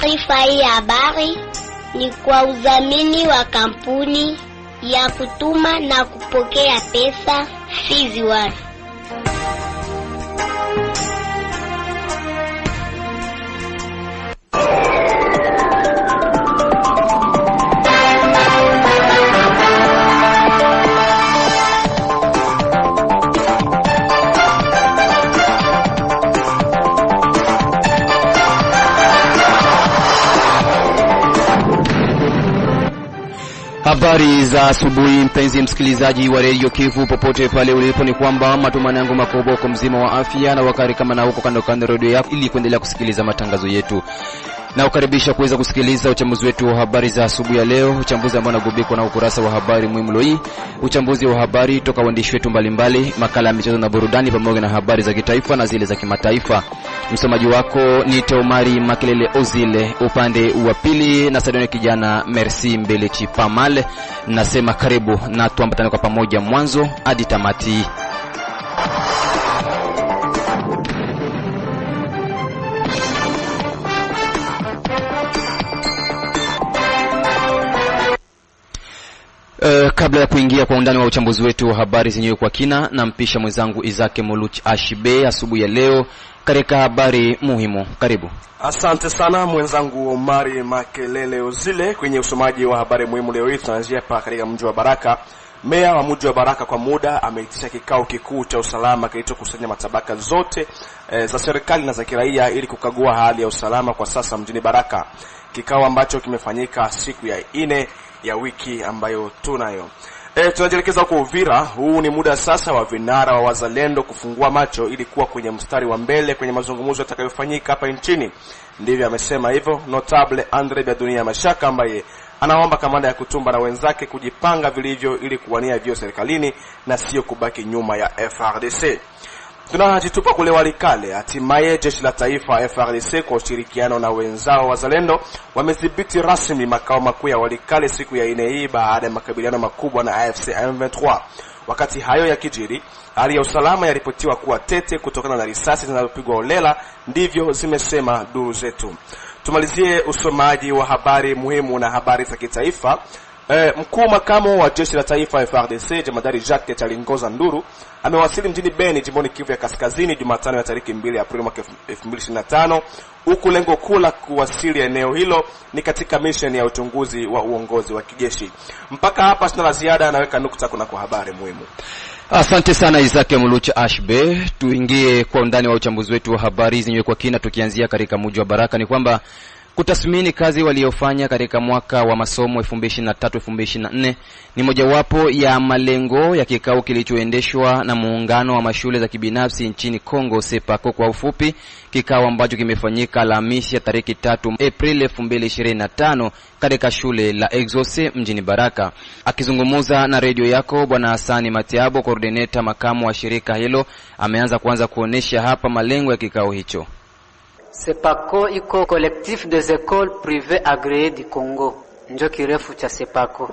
Taarifa hii habari ni kwa udhamini wa kampuni ya kutuma na kupokea pesa Fizi One. Habari za asubuhi mpenzi msikilizaji wa Radio Kivu popote pale ulipo, ni kwamba matumaini yangu makubwa kwa mzima wa afya na wakati kama na huko kando kando radio yako ili kuendelea kusikiliza matangazo yetu. Na ukaribisha kuweza kusikiliza uchambuzi wetu wa habari za asubuhi ya leo, uchambuzi ambao unagubikwa na ukurasa wa habari muhimu leo, uchambuzi wa habari toka waandishi wetu mbalimbali, makala ya michezo na burudani pamoja na habari za kitaifa na zile za kimataifa. Msomaji wako ni Teomari Makelele Ozile, upande wa pili na Sadone kijana Merci Mbele Chipamal. Nasema karibu na tuambatane kwa pamoja mwanzo hadi tamati. Kabla ya kuingia kwa undani wa uchambuzi wetu wa habari zenyewe kwa kina, na mpisha mwenzangu Izake Moluch Ashibe asubuhi ya leo katika habari muhimu. Karibu. Asante sana mwenzangu Omari Makelele Ozile kwenye usomaji wa habari muhimu leo hii. Tunaanzia hapa katika mji wa Baraka. Meya wa mji wa Baraka kwa muda ameitisha kikao kikuu cha usalama kilichokusanya matabaka zote za serikali na za kiraia ili kukagua hali ya usalama kwa sasa mjini Baraka. Kikao ambacho kimefanyika siku ya 4 ya wiki ambayo tunayo. Tunajelekeza huko Uvira. Huu ni muda sasa wa vinara wa wazalendo kufungua macho ili kuwa kwenye mstari wa mbele kwenye mazungumzo yatakayofanyika hapa nchini. Ndivyo amesema hivyo Notable Andre Biadunia Mashaka, ambaye anaomba kamanda ya Kutumba na wenzake kujipanga vilivyo ili kuwania vyo serikalini na sio kubaki nyuma ya FRDC. Tunajitupa kule Walikale. Hatimaye jeshi la taifa FRDC kwa ushirikiano na wenzao wazalendo wamedhibiti rasmi makao makuu ya Walikale siku ya 4 hii baada ya makabiliano makubwa na AFC M23. Wakati hayo yakijiri, hali ya usalama yaripotiwa kuwa tete kutokana na risasi zinazopigwa holela, ndivyo zimesema duru zetu. Tumalizie usomaji wa habari muhimu na habari za kitaifa. Mkuu makamo wa jeshi la taifa FRDC Jemadari Jacques Chalingoza Nduru amewasili mjini Beni, jimboni Kivu ya Kaskazini, Jumatano ya tarehe 2 Aprili mwaka 2025, huku lengo kuu la kuwasili eneo hilo ni katika mission ya uchunguzi wa uongozi wa kijeshi. Mpaka hapa sina la ziada, naweka nukta kuna kwa habari muhimu. Asante sana Izake Mulucha Ashbe. Tuingie kwa undani wa uchambuzi wetu wa habari zenyewe kwa kina, tukianzia katika mji wa Baraka. Ni kwamba kutathmini kazi waliofanya katika mwaka wa masomo 2023-2024 ni mojawapo ya malengo ya kikao kilichoendeshwa na muungano wa mashule za kibinafsi nchini Kongo, Sepako kwa ufupi, kikao ambacho kimefanyika Alhamisi ya tarehe 3 Aprili 2025 katika shule la Exose mjini Baraka. Akizungumza na redio yako, Bwana Hasani Matiabo, coordinator makamu wa shirika hilo, ameanza kuonesha hapa malengo ya kikao hicho. Sepako iko collectif des écoles privées agréées du Congo, ndio kirefu cha Sepako.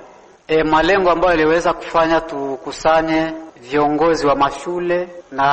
Malengo ambayo iliweza kufanya tukusanye viongozi wa mashule na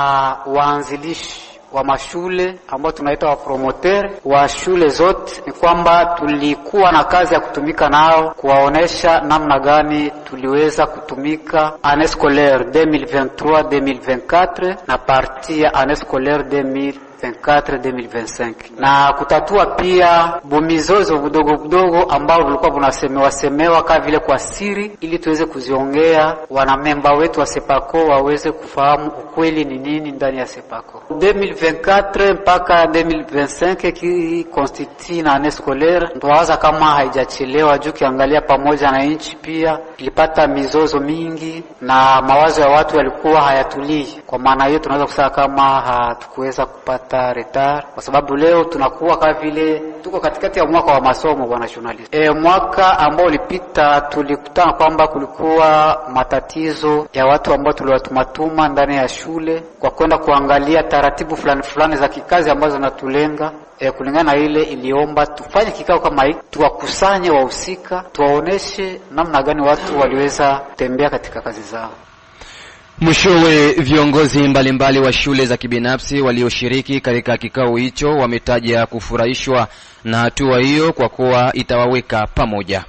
waanzilishi wa mashule ambao tunaita wa promoter wa shule zote, ni kwamba tulikuwa na kazi ya kutumika nao kuwaonesha namna gani tuliweza kutumika année scolaire 2023-2024 na partie ya année scolaire 2024-2025, na kutatua pia bumizozo budogo ambao vilikuwa semewa kama vile kwa siri, ili tuweze kuziongea wanamemba wetu wa Sepako waweze kufahamu ukweli ni nini ndani ya Sepako. 2024 mpaka 2025 ki constitue na année scolaire, tuwaza kama haijachelewa juu kiangalia pamoja na nchi pia ilipata mizozo mingi na mawazo ya watu yalikuwa hayatulii. Kwa maana hiyo tunaweza kusema kama hatukuweza kupata retard, kwa sababu leo tunakuwa kama vile tuko katikati ya mwaka wa masomo, bwana journalist. Mwaka ambao ulipita tulikutana kwamba kulikuwa matatizo ya watu ambao tuliwatumatuma ndani ya shule kwa kwenda kuangalia taratibu fulani za kikazi ambazo zinatulenga. Kulingana na ile iliomba tufanye kikao kama hiki, tuwakusanye wahusika, tuwaoneshe namna gani watu waliweza kutembea katika kazi zao. Mwishowe, viongozi mbalimbali wa shule za kibinafsi walioshiriki katika kikao hicho wametaja kufurahishwa na hatua hiyo kwa kuwa itawaweka pamoja.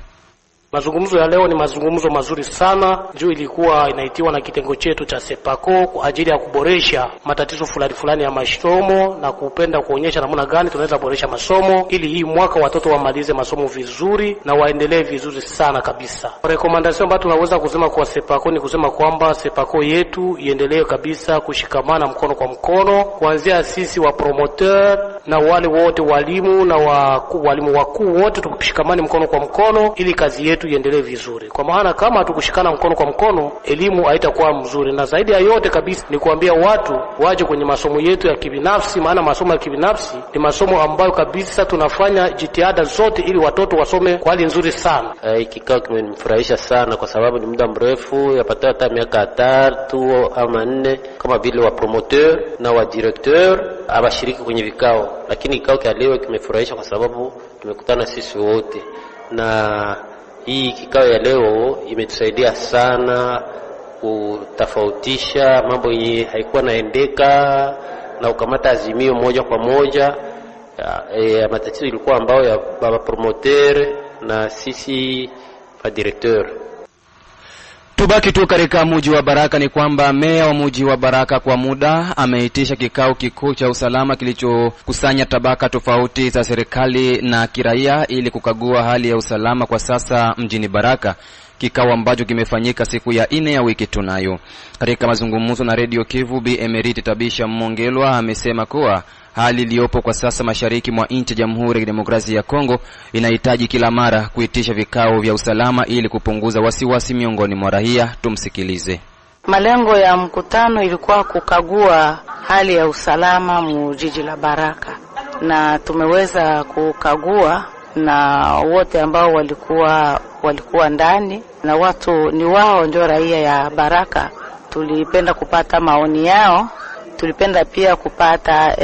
Mazungumzo ya leo ni mazungumzo mazuri sana. Juu ilikuwa inaitiwa na kitengo chetu cha Sepako kwa ajili ya kuboresha matatizo fulani ya masomo na kupenda kuonyesha namna gani tunaweza boresha masomo ili hii mwaka watoto wamalize masomo vizuri na waendelee vizuri sana kabisa. Recommendation ambayo tunaweza kusema kwa Sepako ni kusema kwamba Sepako yetu iendelee kabisa kushikamana mkono kwa mkono, kuanzia sisi wa promoteur na wale wote walimu na walimu wakuu wote tukushikamane mkono kwa mkono ili kazi yetu iendelee vizuri. Kwa maana kama hatukushikana mkono kwa mkono, elimu haitakuwa mzuri. Na zaidi ya yote kabisa ni kuambia watu waje kwenye masomo yetu ya kibinafsi, maana masomo ya kibinafsi ni masomo ambayo kabisa tunafanya jitihada zote ili watoto wasome kwa hali nzuri sana. Kikao kimenifurahisha sana kwa sababu ni muda mrefu, yapata hata miaka 3 ama 4 kama vile wa promoteur na wa directeur abashiriki kwenye vikao, lakini kikao cha leo kimefurahisha kwa sababu tumekutana sisi wote, na hii kikao ya leo imetusaidia sana kutofautisha mambo yenye haikuwa naendeka na ukamata azimio moja kwa moja. Matatizo ilikuwa ambao ya baba promoteur na sisi fa directeur. Tubaki tu katika mji wa Baraka ni kwamba meya wa mji wa Baraka kwa muda ameitisha kikao kikuu cha usalama kilichokusanya tabaka tofauti za serikali na kiraia ili kukagua hali ya usalama kwa sasa mjini Baraka, kikao ambacho kimefanyika siku ya 4 ya wiki tunayo. Katika mazungumzo na Radio Kivu, Bi Emerit Tabisha Mongelwa amesema kuwa hali iliyopo kwa sasa mashariki mwa nchi ya Jamhuri ya Demokrasia ya Kongo inahitaji kila mara kuitisha vikao vya usalama ili kupunguza wasiwasi miongoni mwa raia. Tumsikilize. Malengo ya mkutano ilikuwa kukagua hali ya usalama mjiji la Baraka, na tumeweza kukagua na wote ambao walikuwa ndani, na watu ni wao ndio raia ya Baraka. Tulipenda kupata maoni yao, tulipenda pia kupata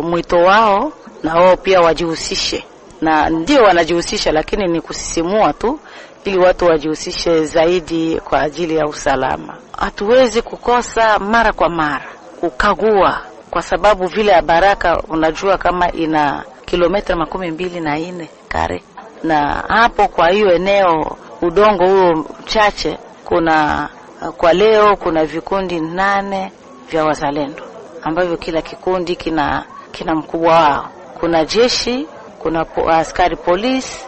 mwito wao na wao pia wajihusishe, na ndio wanajihusisha, lakini ni kusisimua tu ili watu wajihusishe zaidi kwa ajili ya usalama. Hatuwezi kukosa mara kwa mara kukagua, kwa sababu vile ya Baraka unajua kama ina kilomita 24 kare, na hapo kwa hiyo eneo udongo huo mchache kwa leo kuna vikundi 8 vya wazalendo ambavyo kila kikundi kina mkubwa wao. Kuna jeshi, kuna askari polisi,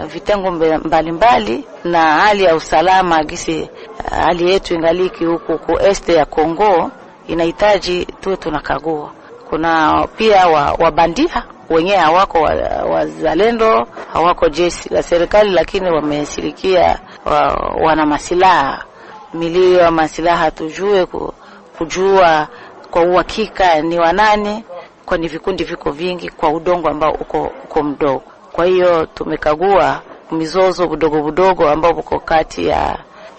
vitengo mbalimbali, na hali ya usalama gisi hali yetu ingaliki huku ku este ya Kongo inahitaji tuwe tunakagua. Kuna pia wabandia wenyewe hawako wazalendo, hawako jeshi la serikali, lakini wameshirikia wana masilaha, milio ya masilaha. Tujue kujua kwa uhakika ni wanani, kwa ni vikundi viko vingi kwa udongo ambao uko mdogo. Kwa hiyo tumekagua mizozo budogo ambao uko kati ya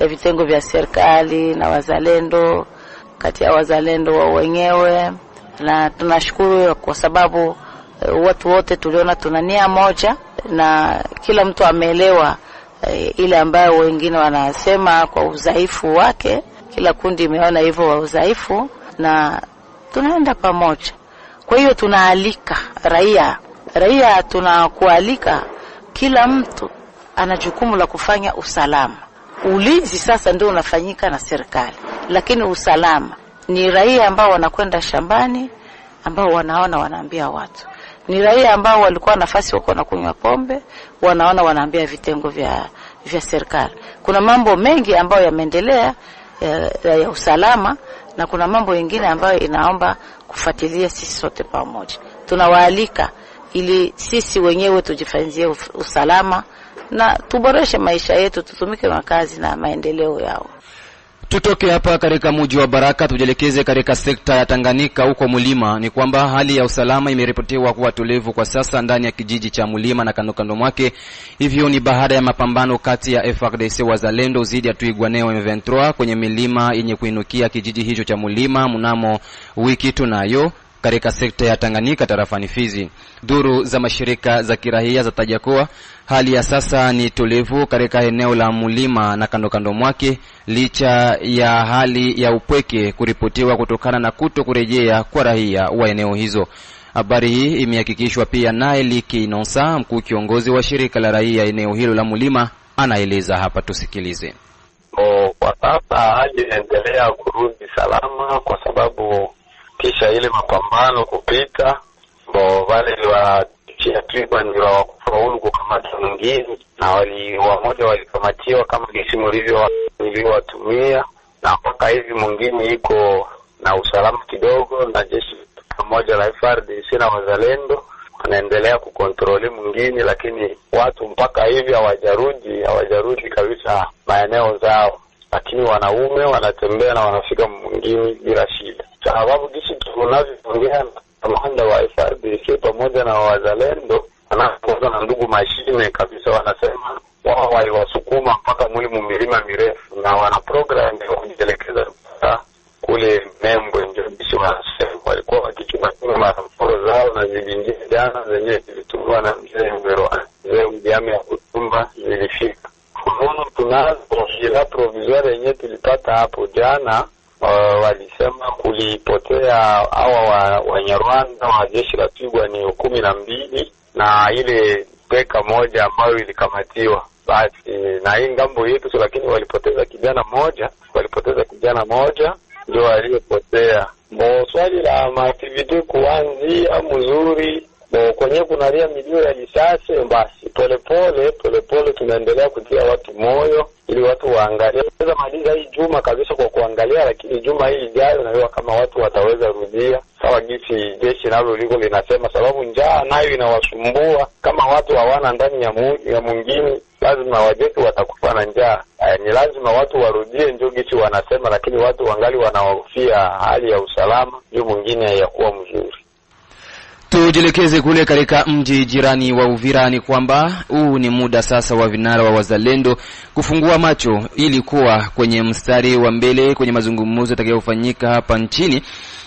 vitengo vya serikali na wazalendo, kati ya wazalendo wa wenyewe, na tunashukuru kwa sababu watu wote tuliona tuna nia moja na kila mtu ameelewa ile ambayo wengine wanasema kwa udhaifu wake. Kila kundi imeona hivyo wa udhaifu na tunaenda pamoja. Kwa hiyo tunaalika raia tunakualika, kila mtu ana jukumu la kufanya usalama. Ulinzi sasa ndio unafanyika na serikali, lakini usalama ni raia ambao wanakwenda shambani, ambao wanaambia watu. Ni raia ambao walikuwa nafasi wako na kunywa pombe, wanaambia vitengo vya serikali. Kuna mambo mengi ambayo yameendelea ya usalama, na kuna mambo mengine ambayo inaomba kufuatilia sisi sote pamoja. Tunawaalika ili sisi wenyewe tujifanzie usalama na tuboreshe maisha yetu, tutumike na kazi na maendeleo yao. Tutoke hapa katika mji wa Baraka tujelekeze katika sekta ya Tanganyika huko Mulima. Ni kwamba hali ya usalama imeripotiwa kuwa tulivu kwa sasa ndani ya kijiji cha Mulima na kando mwake. Hivyo ni baada ya mapambano kati ya FARDC wazalendo dhidi ya Twirwaneho M23 kwenye milima yenye kuinukia kijiji hicho cha Mulima mnamo wiki tunayo. katika sekta ya Tanganyika tarafani Fizi. Duru za mashirika za kiraia zataja kuwa hali ya sasa ni tulivu katika eneo la Mulima na kando mwake, licha ya hali ya upweke kuripotiwa kutokana na kurejea kwa raia wa eneo hizo. Habari hii imehakikishwa pia naye Liki Inonsa, mkuu kiongozi wa shirika la raia eneo hilo la Mulima, anaeleza hapa, tusikilize. Kwa sasa hali inaendelea kurudi salama, kwa sababu kisha ile mapambano kupita, wale wa Chiatriba ndio wakufaulu kukamata mwingine, na wamoja walikamatiwa kama gesimu nilivyowatumia, na mpaka hivi mwingine iko na usalama kidogo, na jeshi pamoja la FARDC na wazalendo wanaendelea kukontroli mwingine, lakini watu mpaka hivi hawajarudi kabisa maeneo zao, lakini wanaume wanatembea na wanafika mwingine bila shida. Sababu jinsi tunavyoongea na kamanda wa FARDC pamoja na wazalendo wanaongozwa na ndugu mashine kabisa, wanasema wao waliwasukuma mpaka milima mirefu, na wana program ya kujielekeza kule Membwe. Ndio jinsi wanasema walikuwa wakichukua maraporo zao, na zingine jana zenyewe zilitumwa na mzee mjami ya kutumba zilifika. Tunazo ila provisoire yenyewe tulipata hapo jana, walisema kulipotea hawa Wanyarwanda wa jeshi la Twigwa ni 12, na ile peka moja ambayo ilikamatiwa. Basi na hii ngambo yetu, lakini walipoteza kijana moja ndio aliyepotea. Swali la maaktivite kuanzia mzuri, kwenye kunalia milio ya risasi, basi polepole tunaendelea kutia watu moyo ili watu waangalie. Tunaweza maliza hii juma kabisa kwa kuangalia, lakini juma hii ijayo na kama watu wataweza rudia sawa jinsi jeshi nalo liko linasema, sababu njaa nayo inawasumbua. Kama watu hawana ndani ya mwingine, lazima wajetu watakufa na njaa. Ni lazima watu warudie, ndio jinsi wanasema, lakini watu wangali wanahofia hali ya usalama, ndio mwingine hayakuwa mzuri. Tujielekeze kule katika mji jirani wa Uvira. Ni kwamba huu ni muda sasa wa vinara wa wazalendo kufungua macho ili kuwa kwenye mstari wa mbele kwenye mazungumzo yatakayofanyika hapa nchini.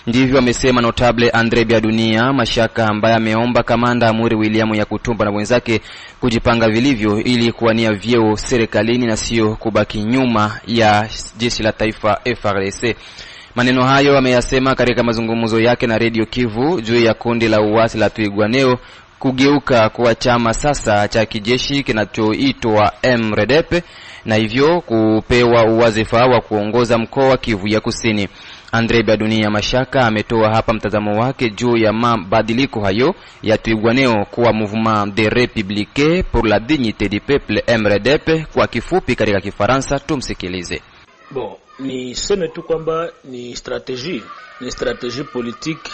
Ndivyo amesema notable Andre Biadunia Mashaka, ambaye ameomba kamanda Amuri William ya Kutumba na wenzake kujipanga vilivyo ili kuwania vyeo serikalini na sio kubaki nyuma ya jeshi la taifa FARDC. Maneno hayo ameyasema katika mazungumzo yake na Radio Kivu juu ya kundi la uasi la Twigwaneo kugeuka kuwa chama sasa cha kijeshi kinachoitwa MRDP, na hivyo kupewa uwazifa wa kuongoza mkoa wa Kivu ya Kusini. Andre Biadunia Mashaka ametoa hapa mtazamo wake juu ya mabadiliko hayo ya Twigwaneo kuwa Mouvement de République pour la Dignité du Peuple, MRDP kwa kifupi katika Kifaransa. Tumsikilize. Ni seme tu kwamba ni strategie politique,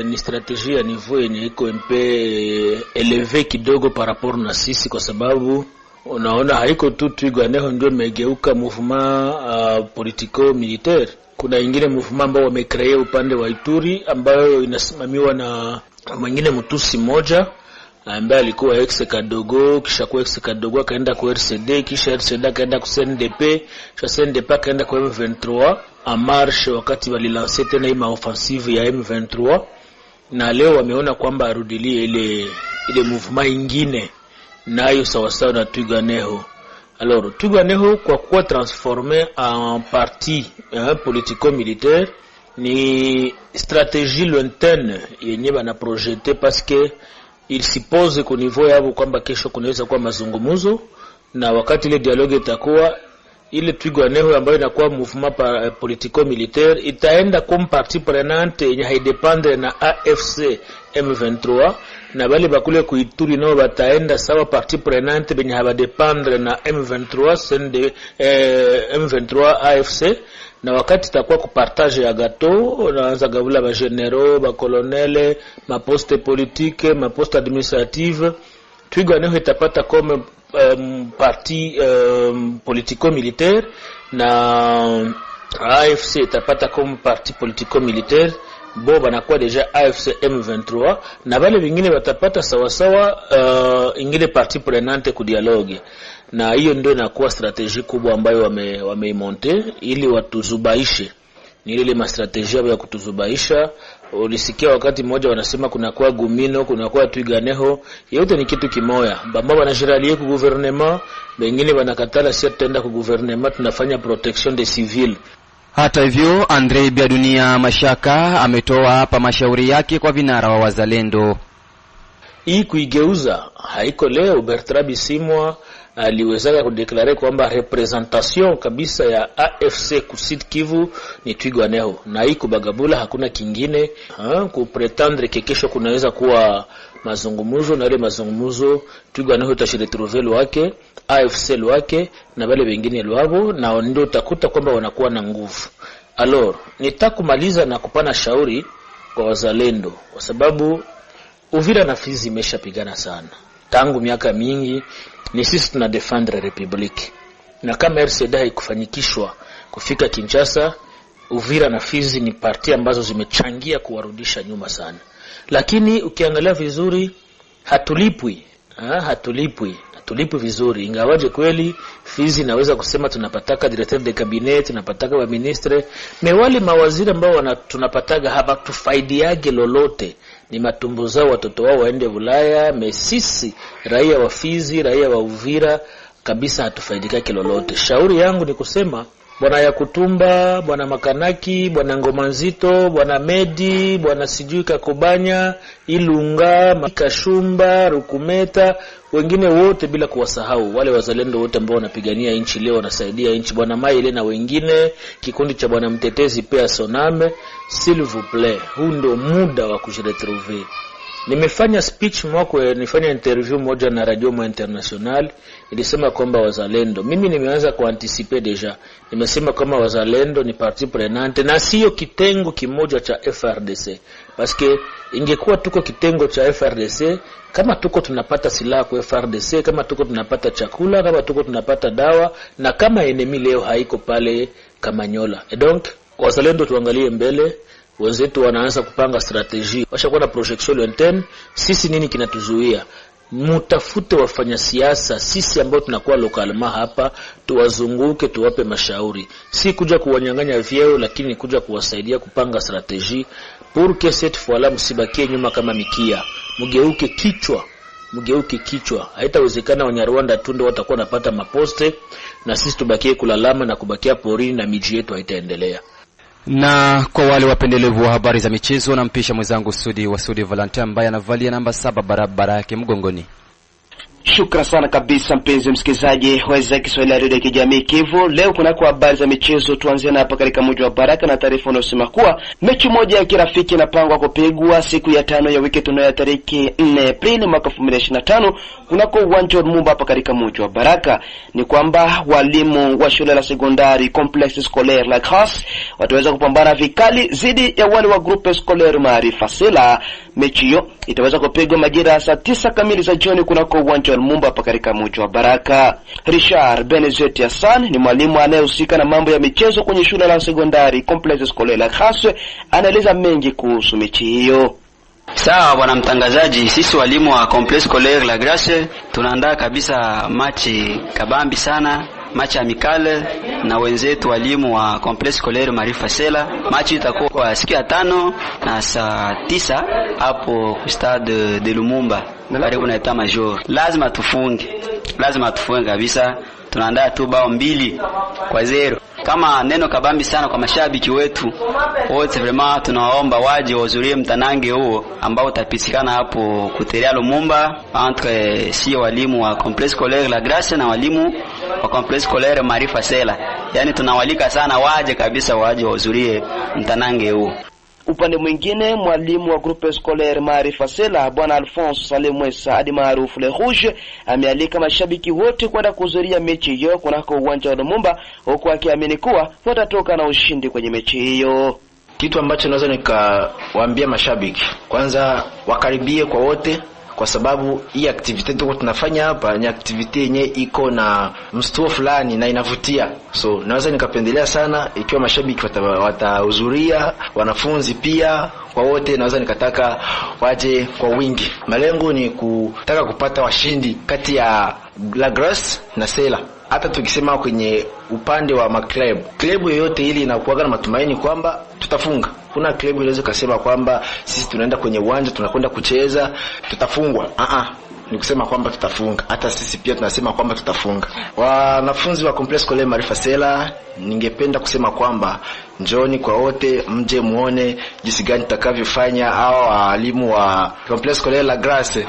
ni strategie ya niveau yenye iko mpe eleve kidogo par rapport na sisi, kwa sababu unaona haiko tu Twigwaneho ndio megeuka mouvement politico militaire. Kuna ingine mouvement ambao wamecreate upande wa Ituri ambayo inasimamiwa na mwingine mtusi moja ambaye alikuwa ex Kadogo, kisha kwa ex Kadogo akaenda kwa RCD, kisha RCD akaenda kwa CNDP, kisha CNDP akaenda kwa M23 en marche, wakati walilancer tena hii offensive ya M23, na leo wameona kwamba arudilie ile mouvement ingine nayo sawasawa na Twigwaneho. Alors Twigwaneho kwa kuwa transformé en parti politico-militaire, ni stratégie lointaine yenye bana projeté, parce que il suppose kwa niveau yao kwamba kesho kunaweza kuwa mazungumzo, na wakati ile dialogue itakuwa ile Twigwaneho ambayo inakuwa mouvement politico militaire itaenda comme partie prenante yenye haidependre na AFC M23, na bali bakule kuituri nao bataenda sawa partie prenante benye habadependre na M23 M23 AFC. Na wakati itakuwa kupartage ya gato, unaanza gavula ba generaux, ba colonel, ma poste politique, ma poste administrative, Twigwaneho itapata comme parti politico militaire, na AFC itapata comme parti politico militaire. Banakuwa deja AFC M23, na wale wengine watapata sawasawa ingine parti prenante ku dialogue. Na hiyo ndio inakuwa strategie kubwa ambayo wameimonte ili watuzubaishe ni ile mastrategia ya kutuzubaisha. Ulisikia wakati mmoja wanasema kuna kwa Gumino, kuna kwa Twiganeho, yote ni kitu kimoya. Bamba wanashiralie ku gouvernement, wengine wanakatala sisi tutaenda ku gouvernement tunafanya protection des civils. Hata hivyo, Andre Biadunia Mashaka ametoa hapa mashauri yake kwa vinara wa wazalendo. Hii kuigeuza haiko leo. Bertrand Bisimwa aliweza kudeklare kwamba representation kabisa ya AFC Kusud Kivu ni Twirwaneho, na hii kubagabula hakuna kingine. Kupretendre kesho kunaweza kuwa mazungumzo, na ile mazungumzo Twirwaneho tashiretrouver wake, AFC wake na wale wengine wao, na ndio utakuta kwamba wanakuwa na nguvu. Alors nitakumaliza na kupana shauri kwa wazalendo, kwa sababu Uvira na Fizi imeshapigana sana tangu miaka mingi. Ni sisi tuna defendre republique, na kama RCD haikufanyikishwa kufika Kinshasa, Uvira na Fizi ni parti ambazo zimechangia kuwarudisha nyuma sana. Lakini ukiangalia vizuri hatulipwi vizuri. Ingawaje kweli Fizi naweza kusema tunapataka directeur de cabinet, tunapataka wa ministre, wale mawaziri ambao tunapataga hapa tufaidiage lolote, ni matumbo zao watoto wao waende Ulaya. Mesisi raia wa Fizi, raia wa Uvira kabisa hatufaidika kilolote. Shauri yangu ni kusema bwana Yakutumba, bwana Makanaki, bwana Ngoma Nzito, bwana Medi, bwana Sijui Kakobanya, Ilunga, Kashumba, Rukumeta, wengine wote bila kuwasahau wale wazalendo wote ambao wanapigania nchi leo, wanasaidia nchi, bwana Maile na wengine, kikundi cha bwana Mtetezi pia Soname, s'il vous plaît, huu ndio muda wa kujiretrouver. Nimefanya speech nifanya interview moja na Radio Mo International, nilisema kwamba wazalendo, mimi nimeanza kuanticiper deja. Nimesema kama wazalendo ni partie prenante na sio kitengo kimoja cha FRDC. Paske ingekuwa tuko kitengo cha FRDC, kama tuko tunapata silaha kwa FRDC, kama tuko tunapata chakula, kama tuko tunapata dawa, na kama enemy leo haiko pale Kamanyola. Donc wazalendo tuangalie mbele. Wenzetu wanaanza kupanga strategy, washakuwa na projection interne. Sisi nini kinatuzuia? Mutafute wafanya siasa sisi ambao tunakuwa lokalma hapa, tuwazunguke, tuwape mashauri, si kuja kuwanyang'anya vyeo, lakini kuja kuwasaidia kupanga strategy pour que cette fois là msibakie nyuma kama mikia, mgeuke kichwa. Haitawezekana Wanyarwanda tunde watakuwa napata maposte na sisi tubakie kulalama na kubakia porini, na miji yetu haitaendelea. Na kwa wale wapendelevu wa habari za michezo, na mpisha mwenzangu Sudi Valentin ambaye anavalia namba 7 barabara yake mgongoni. Shukran sana kabisa mpenzi msikilizaji wa idhaa ya Kiswahili ya Radio Kijamii Kivu. Leo kuna kwa habari za michezo, tuanzie hapa katika mji wa Baraka na taarifa inayosema kuwa mechi moja ya kirafiki inapangwa kupigwa siku ya 5 ya wiki tunayo tariki 4 Aprili mwaka 2025 kunako uwanja wa Lumumba hapa katika mji wa Baraka. Ni kwamba walimu wa shule la sekondari Complexe Scolaire La Grace wataweza kupambana vikali zidi ya wale wa Groupe Scolaire Maarifa Sela. Mechi hiyo itaweza kupigwa majira saa 9 kamili za jioni kunako uwanja wa Lumumba hapa katika mji wa Baraka. Richard Benezet Hassan ni mwalimu anayehusika na mambo ya michezo kwenye shule la sekondari Complexe Scolaire La Grace, anaeleza mengi kuhusu mechi hiyo. Sawa bwana mtangazaji, sisi walimu wa Complexe Scolaire La Grace tunaandaa kabisa machi kabambi sana, machi amikale na wenzetu walimu wa Complexe Scolaire Maarifa Sela. Machi itakuwa siku ya 5 na saa 9 hapo stade de Lumumba karibu na Etat Major. Lazima tufunge kabisa. Tunaandaa tu bao 2-0 kama neno kabambi sana kwa mashabiki wetu wote. Vraiment tunawaomba waje wahudhurie mtanange huo ambao utapitikana hapo kuterea Lumumba entre si walimu wa Complexe Scolaire La Grace na walimu wa Complexe Scolaire Maarifa Sela. Yani tunawalika sana waje kabisa, waje wahudhurie mtanange huo. Upande mwingine, mwalimu wa Groupe Scolaire Maarifa Sela bwana Alphonse Salemwesa adi maarufu Le Rouge amealika mashabiki wote kwenda kuhudhuria mechi hiyo kunako uwanja wa Lumumba, huku akiamini kuwa watatoka na ushindi kwenye mechi hiyo. Kitu ambacho naweza nikawaambia mashabiki, kwanza wakaribie kwa wote, kwa sababu hii activity tuko tunafanya hapa ni activity yenye iko na mstuo fulani na inavutia. So naweza nikapendelea sana ikiwa mashabiki watahudhuria, wanafunzi pia, kwa wote naweza nikataka waje kwa wingi. Malengo ni kutaka kupata washindi kati ya La Grace na Sela. hata tukisema kwenye upande wa klabu yoyote ili inakuwa na matumaini kwamba tutafunga. Kuna klabu inaweza kusema kwamba sisi tunaenda kwenye uwanja tunakwenda kucheza tutafungwa. Ni kusema kwamba tutafunga. Hata sisi pia tunasema kwamba tutafunga. Wanafunzi wa Complexe Scolaire Maarifa Sela, ningependa kusema kwamba njoni kwa wote mje muone jinsi gani tutakavyofanya hao walimu wa Complexe Scolaire La Grace.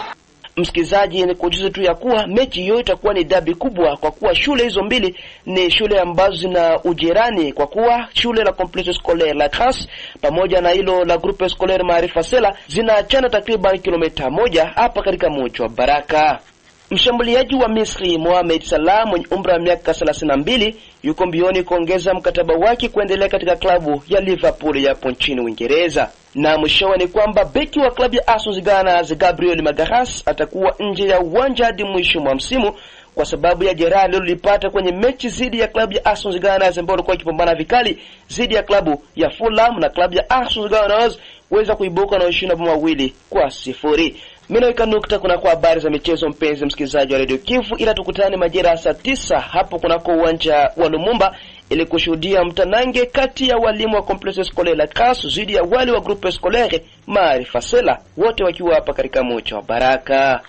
Msikizaji, ni kujuza tu ya kuwa mechi hiyo itakuwa ni dabi kubwa kwa kuwa shule hizo mbili ni shule ambazo zina ujirani, kwa kuwa shule la Complexe Scolaire La Grace pamoja na hilo la Groupe Scolaire Maarifa Sela zinaachana takriban kilomita 1 hapa katika mji wa Baraka. Mshambuliaji wa Misri Mohamed Salah mwenye umri wa miaka 32 yuko mbioni kuongeza mkataba wake kuendelea katika klabu ya Liverpool ya nchini Uingereza. Na mwishowe ni kwamba beki wa klabu ya Aston Villa Gabriel Magalhaes atakuwa nje ya uwanja hadi mwisho wa msimu kwa sababu ya jeraha alilopata kwenye mechi dhidi ya klabu ya Aston Villa ambayo ilikuwa ikipambana vikali dhidi ya klabu ya Fulham, na klabu ya Aston Villa waweza kuibuka na ushindi wa 2-0. Mimi naweka nukta kuna kwa habari za michezo, mpenzi msikilizaji wa Radio Kivu, ila tukutane majira saa 9 hapo kunako uwanja wa Lumumba ili kushuhudia mtanange kati ya walimu wa Complexe Scolaire La Grace dhidi ya wale wa Groupe Scolaire Maarifa Sela, wote wakiwa hapa katika mji wa Baraka.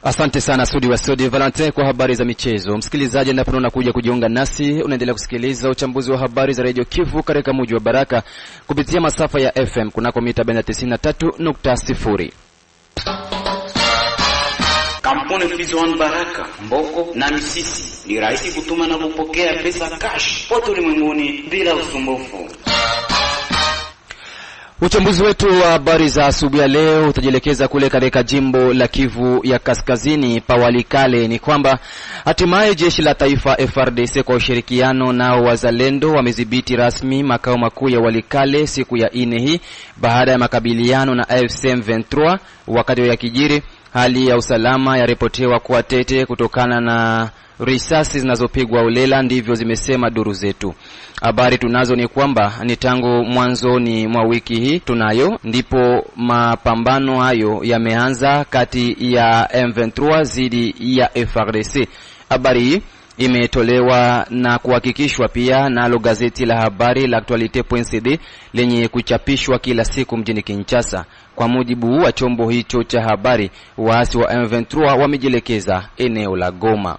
Asante sana Sudi Valentin kwa habari za michezo. Msikilizaji, endapo unakuja kujiunga nasi, unaendelea kusikiliza uchambuzi wa habari za Radio Kivu katika mji wa Baraka kupitia masafa ya FM kunako mita 93.0. Kampuni Fizon Baraka, Mboko na Misisi ni rahisi kutuma na kupokea pesa cash pote ulimwenguni bila usumbufu. Uchambuzi wetu wa habari za asubuhi ya leo utajielekeza kule katika jimbo la Kivu ya Kaskazini pa Walikale. Ni kwamba hatimaye jeshi la taifa FARDC kwa ushirikiano na wazalendo wamedhibiti rasmi makao makuu ya Walikale siku ya 4 hii baada ya makabiliano na AFC M23. Wakati ya kijiri, hali ya usalama yaripotiwa kuwa tete kutokana na risasi zinazopigwa ulela, ndivyo zimesema duru zetu. Habari tunazo ni kwamba ni tangu mwanzoni mwa wiki hii ndipo mapambano hayo yameanza kati ya M23 dhidi ya FARDC. Habari hii imetolewa na kuhakikishwa pia nalo gazeti la habari la Actualite.cd lenye kuchapishwa kila siku mjini Kinshasa. Kwa mujibu wa chombo hicho cha habari, waasi wa M23 wamejielekeza eneo la Goma.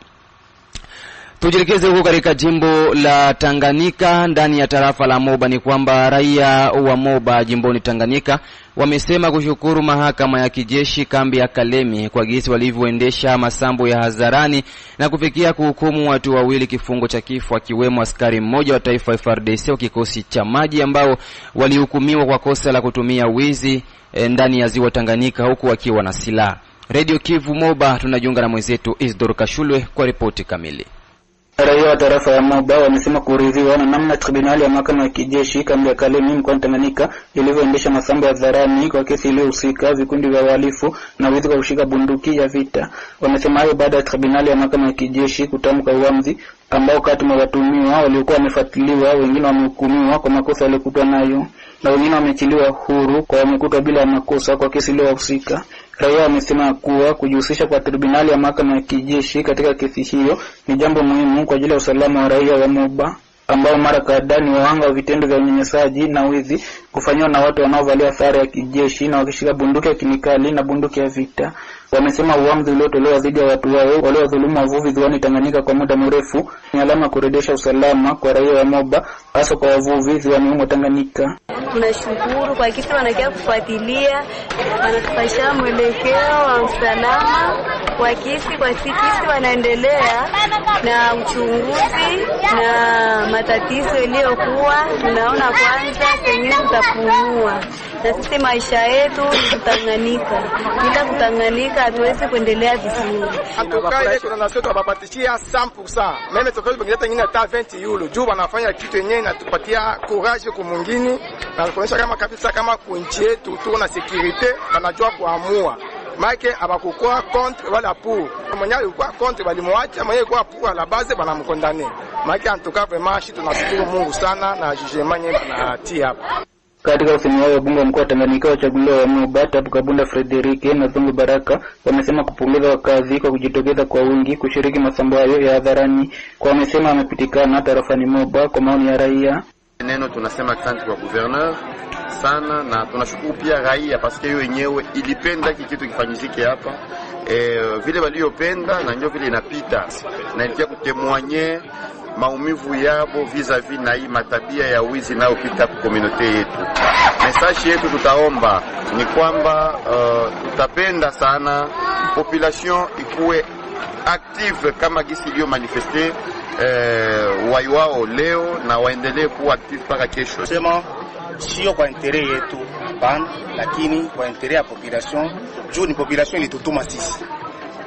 Tujielekeze huko katika jimbo la Tanganyika ndani ya tarafa la Moba. Ni kwamba raia wa Moba jimboni Tanganyika wamesema kushukuru mahakama ya kijeshi kambi ya Kalemi kwa jinsi walivyoendesha masambo ya hadharani na kufikia kuhukumu watu 2 kifungo cha kifo, akiwemo askari mmoja wa taifa FARDC wa kikosi cha maji ambao walihukumiwa kwa kosa la kutumia wizi ndani ya ziwa Tanganyika huku wakiwa na silaha. Radio Kivu Moba tunajiunga na mwenzetu Isdor Kashulwe kwa ripoti kamili. Raia wa tarafa ya Moba wamesema kuridhiwa na namna tribunali ya mahakama ya kijeshi kambi ya Kalemi mkoani Tanganyika ilivyoendesha masambo ya hadharani kwa kesi iliyohusika vikundi vya uhalifu na wizi kwa kushika bunduki ya vita. Wamesema hayo baada ya tribunali ya mahakama ya kijeshi kutamka uamuzi ambao kati ya watuhumiwa waliokuwa wamefuatiliwa, wengine wamehukumiwa kwa makosa yaliyokutwa nayo na wengine wameachiliwa huru kwa wamekutwa bila makosa kwa kesi iliyohusika. Raia wamesema kuwa kujihusisha kwa tribunali ya mahakama ya kijeshi katika kesi hiyo ni jambo muhimu kwa ajili ya usalama wa raia wa Moba ambao mara kadhaa ni wahanga wa vitendo vya unyanyasaji na wizi kufanywa na watu wanaovalia sare ya kijeshi na wakishika bunduki ya kemikali na bunduki ya vita. Wamesema uamuzi uliotolewa dhidi ya watu wao waliodhulumu wavuvi ziwani Tanganyika kwa muda mrefu ni alama kurejesha usalama kwa raia wa Moba, hasa kwa wavuvi ziwani humo Tanganyika. Tunashukuru kwa kitu wanakia kufuatilia, wanatupasha mwelekeo wa usalama kwa kisi wanaendelea na uchunguzi na matatizo iliyokuwa. Tunaona kwanza sengine tutapumua na sisi maisha yetu Tanganyika. Bila Tanganyika hatuwezi kuendelea vizuri. Atokaje kuna na sote wapatishia 100%. Meme tofauti bengine nyingine hata 20 euro. Juu wanafanya kitu yenyewe inatupatia courage kwa mwingine na kuonyesha kama kabisa kama kunchi yetu tuko na security, wanajua kuamua. Maike abakukoa contre wala pour. Mwenye alikuwa contre walimwacha, mwenye alikuwa pour la base banamkondane. Maike en tout cas vraiment tunashukuru Mungu sana na jugement yenyewe na tia hapa. Katika usemi wao, wabunge wa mkoa wa Tanganyika wachaguliwa wa Moba, Tabu Kabunda Frederike na Zungu Baraka wamesema kupongeza wakazi kwa kujitokeza kwa wingi kushiriki masambo hayo ya hadharani. Kwa wamesema wamepitikana tarafani Moba kwa maoni ya raia. Neno tunasema asante kwa gouverneur sana, na tunashukuru pia raia paske hiyo yenyewe ilipenda kitu kifanyike hapa. Vile waliopenda na ndio vile inapita na ilikuwa kutemwanye maumivu yabo vis-a-vis na hii matabia ya wizi nao pita kwa community yetu. Message yetu tutaomba ni kwamba tutapenda sana population ikuwe active kama gisi iliyo manifeste wao leo na waendelee kuwa active mpaka kesho. Sema sio kwa intérêt yetu hapana, lakini kwa intérêt ya population. Juu ni population ilitutuma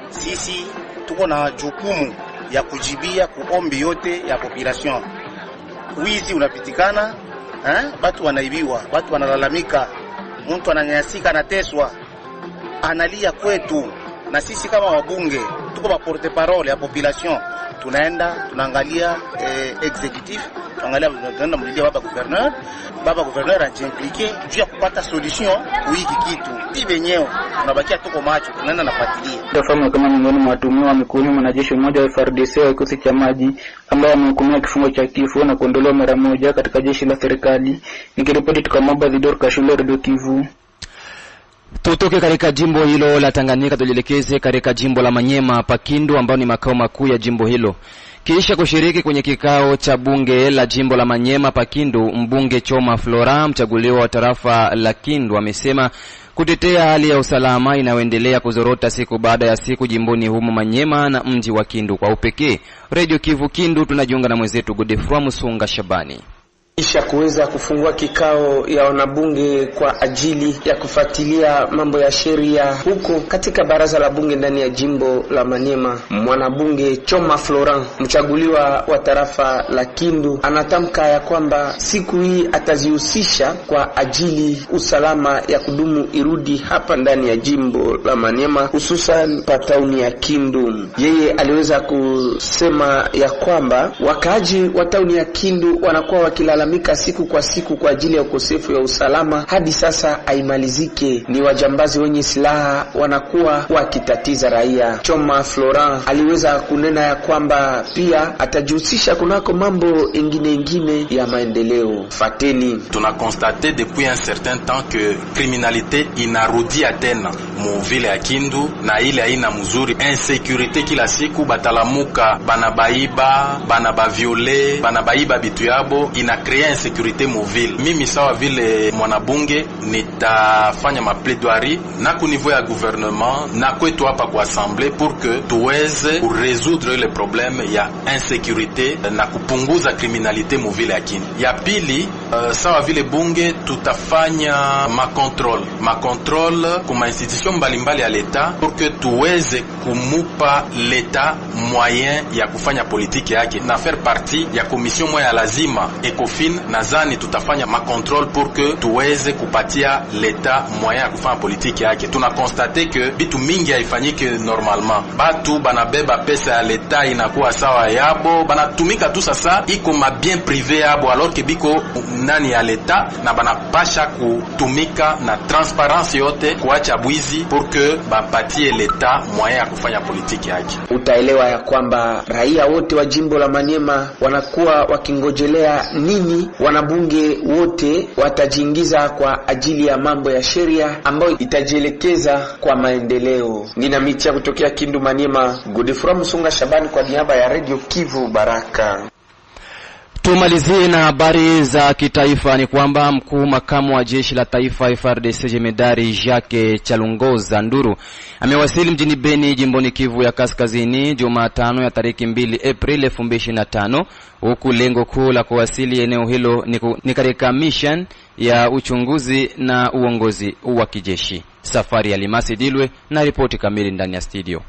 sisi tuko na jukumu ya kujibia kuombi yote ya population. Wizi unapitikana, watu wanaibiwa, watu wanalalamika, mtu ananyanyasika, anateswa, analia kwetu, na sisi kama wabunge tuko ba porte parole ya population. Tunaangalia executive, tunaenda mlilia baba gouverneur ajimplike juu ya kupata solution kuhiki kitu. Hivi wenyewe tunabakia tuko macho, tunaenda nafuatilia. Tafahamu kama miongoni mwa watuhumiwa wamekuwa mwanajeshi mmoja wa FARDC wa kikosi cha maji ambaye amehukumiwa kifungo cha kifo na kuondolewa mara moja katika jeshi la serikali. Nikiripoti kutoka Moba, Zidor Kashule, Radio Kivu. Tutoke katika jimbo hilo la Tanganyika tujielekeze katika jimbo la Manyema Pakindu ambao ni makao makuu ya jimbo hilo. Kisha kushiriki kwenye kikao cha bunge la jimbo la Manyema Pakindu, mbunge Choma Flora, mchaguliwa wa tarafa la Kindu, amesema kutetea hali ya usalama inayoendelea kuzorota siku baada ya siku jimboni humo Manyema na mji wa Kindu kwa upekee. Radio Kivu Kindu tunajiunga na mwenzetu Godefroid Musunga Shabani. Kisha kuweza kufungua kikao ya wanabunge kwa ajili ya kufuatilia mambo ya sheria huko katika baraza la bunge ndani ya jimbo la Manyema. Mwanabunge Choma Florent, mchaguliwa wa tarafa la Kindu, anatamka ya kwamba siku hii atazihusisha kwa ajili usalama ya kudumu irudi hapa ndani ya jimbo la Manyema, hususan patauni ya Kindu. Yeye aliweza kusema ya kwamba wakaaji wa tauni ya Kindu wanakuwa wakilala siku kwa siku kwa ajili ya ukosefu ya usalama, hadi sasa haimalizike. Ni wajambazi wenye silaha wanakuwa wakitatiza raia. Choma Florent aliweza kunena ya kwamba pia atajihusisha kunako mambo ingine ya maendeleo. Fateni, tuna constate depuis un certain temps que criminalité inarudia tena mu vile ya Kindu na ile haina mzuri. Insécurité kila siku, batalamuka banabaiba, banabaviole, banabaiba bitu yabo, ina insécurité mobile. Mimi sawa vile mwanabunge nitafanya maplaidoirie na ku niveau ya gouvernement na kwetu hapa kwa assemblée pour que tuweze résoudre le problème ya insécurité na kupunguza criminalité mobile ya Kindu. Ya pili, sawa vile bunge tutafanya makontrol kuma institution mbalimbali ya leta pour que tuweze kumupa leta moyen ya kufanya politiki yake na faire partie ya commission moya lazima ECOFIN. Nazani tutafanya makontrol pour que tuweze kupatia leta moyen ya kufanya politiki yake. Tuna constate que bitu mingi haifanyike normalement. Batu banabeba pesa ya leta inakuwa sawa yabo, banatumika tu sasa iko mabien privé yabo alors que biko nani ya leta na banapasha kutumika na transparence yote kuacha bwizi pour que bapatie leta moyen ya kufanya politiki yake. Utaelewa ya kwamba raia wote wa jimbo la Manyema wanakuwa wakingojelea nini wanabunge wote watajiingiza kwa ajili ya mambo ya sheria ambayo itajielekeza kwa maendeleo. Nina mitia kutokea Kindu Manyema, Godefroid Musunga Shabani kwa niaba ya Radio Kivu Baraka. Tumalizie na habari za kitaifa. Ni kwamba mkuu makamu wa jeshi la taifa FARDC Jemedari Jacques Chalungoza Nduru amewasili mjini Beni jimboni Kivu ya Kaskazini Jumatano ya tarehe 2 Aprili 2025, huku lengo kuu la kuwasili eneo hilo ni katika mission ya uchunguzi na uongozi wa kijeshi. Safari ya Limasi Dilwe na ripoti kamili ndani ya studio.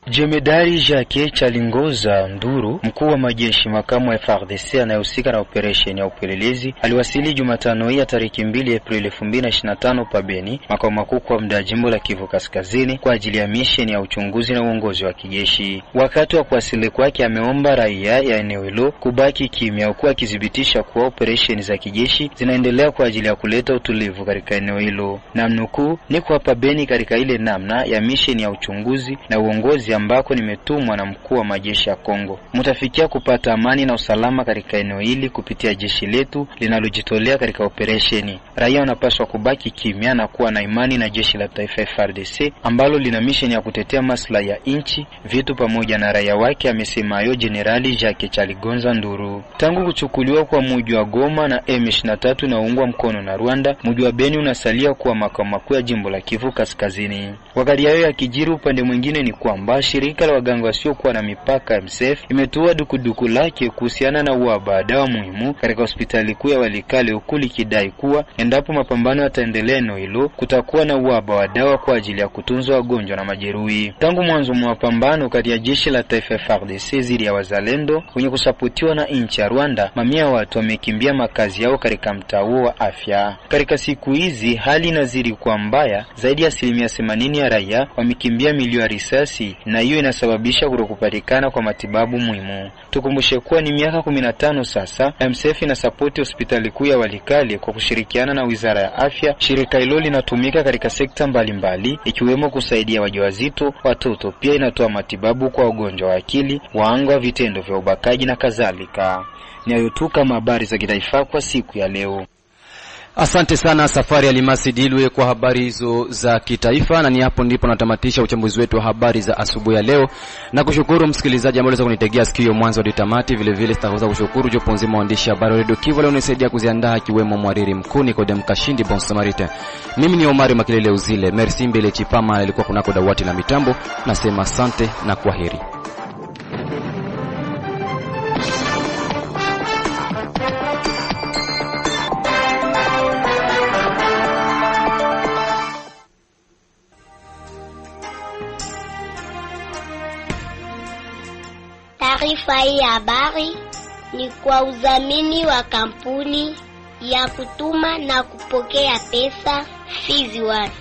Jemedari Jacques Chalingoza Nduru, mkuu wa majeshi makamu wa FARDC anayehusika na operation ya upelelezi, aliwasili Jumatano hii tarehe 2 Aprili 2025 pa Beni, makao makuu kwa mda jimbo la Kivu Kaskazini, kwa ajili ya mission ya uchunguzi na uongozi wa kijeshi. Wakati wa kuwasili kwake ameomba raia ya eneo hilo kubaki kimya, huku akidhibitisha kuwa operation za kijeshi zinaendelea kwa ajili ya kuleta utulivu katika eneo hilo. Namnukuu, niko hapa Beni katika ile namna ya mission ya uchunguzi na uongozi ambako nimetumwa na mkuu wa majeshi ya Kongo. Mtafikia kupata amani na usalama katika eneo hili kupitia jeshi letu linalojitolea katika operesheni. Raia wanapaswa kubaki kimya na kuwa na imani na jeshi la taifa FARDC ambalo lina mission ya kutetea maslahi ya nchi, vitu pamoja na raia wake, amesema hayo Generali Jacques Chalingoza Nduru. Tangu kuchukuliwa kwa mji wa Goma na M23 na uungwa mkono na Rwanda, mji wa Beni unasalia kuwa makao makuu ya jimbo la Kivu Kaskazini. Wakati hayo yakijiri, upande mwingine ni kwamba shirika la waganga wasiokuwa na mipaka MSF imetoa dukuduku lake kuhusiana na uhaba wa dawa muhimu katika hospitali kuu ya Walikale, huku likidai kuwa endapo mapambano yataendelea eneo hilo kutakuwa na uhaba wa dawa kwa ajili ya kutunza wagonjwa na majeruhi. Tangu mwanzo mwa mapambano kati ya jeshi la taifa FARDC dhidi ya wazalendo wenye kusapotiwa na nchi ya Rwanda, mamia watu wamekimbia makazi yao katika mtaa wa afya. Katika siku hizi hali inazidi kuwa mbaya, zaidi ya 80% ya raia wamekimbia milio ya risasi, na hiyo inasababisha kutokupatikana kwa matibabu muhimu. Tukumbushe kuwa ni miaka 15 sasa MSF inasapoti hospitali kuu ya Walikale kwa kushirikiana na Wizara ya Afya. Shirika hilo linatumika katika sekta mbalimbali ikiwemo kusaidia wajawazito, watoto, pia inatoa matibabu kwa wagonjwa wa akili, waanga vitendo vya ubakaji na kadhalika. Ni hayo tu kama habari za kitaifa kwa siku ya leo. Asante sana Safari Alimasi Dilwe kwa habari hizo za kitaifa, na ni hapo ndipo natamatisha uchambuzi wetu wa habari za asubuhi ya leo. Na kushukuru msikilizaji ambaye aliweza kunitegea sikio mwanzo hadi tamati. Vile vile sitaweza kushukuru jopo nzima waandishi habari Radio Kivu leo unisaidia kuziandaa, kiwemo mwariri mkuu Nikodem Kashindi Bon Samaritain. Mimi ni Omari Makelele Uzile. Merci Mbele Chipama alikuwa kunako dawati la mitambo. Nasema asante na kwaheri. Taarifa hii ya habari ni kwa udhamini wa kampuni ya kutuma na kupokea pesa Fizi One.